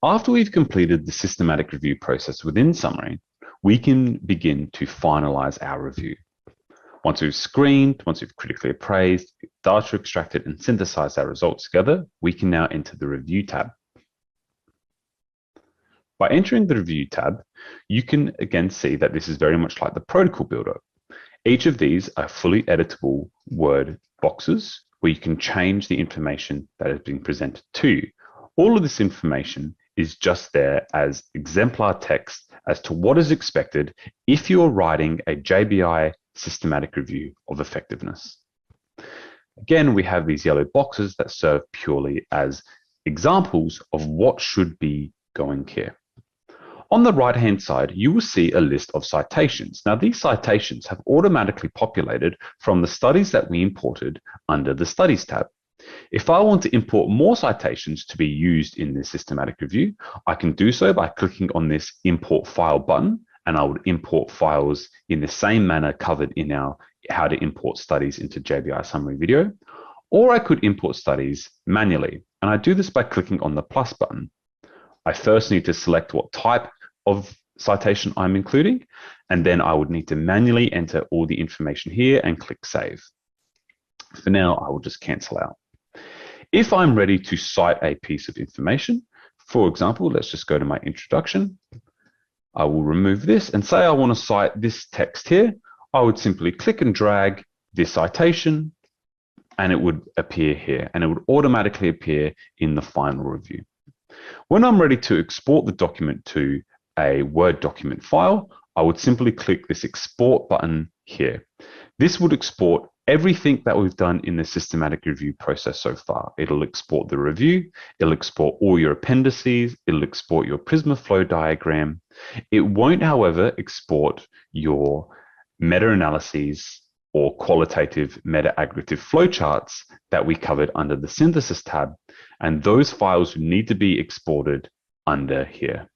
After we've completed the systematic review process within Summary, we can begin to finalize our review. Once we've screened, once we've critically appraised, data extracted and synthesized our results together, we can now enter the Review tab. By entering the Review tab, you can again see that this is very much like the protocol builder. Each of these are fully editable Word boxes where you can change the information that is being presented to you. All of this information is just there as exemplar text as to what is expected if you're writing a JBI systematic review of effectiveness. Again, we have these yellow boxes that serve purely as examples of what should be going here. On the right-hand side, you will see a list of citations. Now, these citations have automatically populated from the studies that we imported under the Studies tab. If I want to import more citations to be used in this systematic review, I can do so by clicking on this Import File button, and I would import files in the same manner covered in our How to Import Studies into JBI Summary video. Or I could import studies manually, and I do this by clicking on the plus button. I first need to select what type of citation I'm including, and then I would need to manually enter all the information here and click Save. For now, I will just cancel out. If I'm ready to cite a piece of information, for example, let's just go to my introduction. I will remove this and say I want to cite this text here. I would simply click and drag this citation and it would appear here, and it would automatically appear in the final review. When I'm ready to export the document to a Word document file, I would simply click this export button here. This would export everything that we've done in the systematic review process so far. It'll export the review, it'll export all your appendices, it'll export your Prisma flow diagram. It won't, however, export your meta-analyses or qualitative meta-aggregative flowcharts that we covered under the Synthesis tab, and those files need to be exported under here.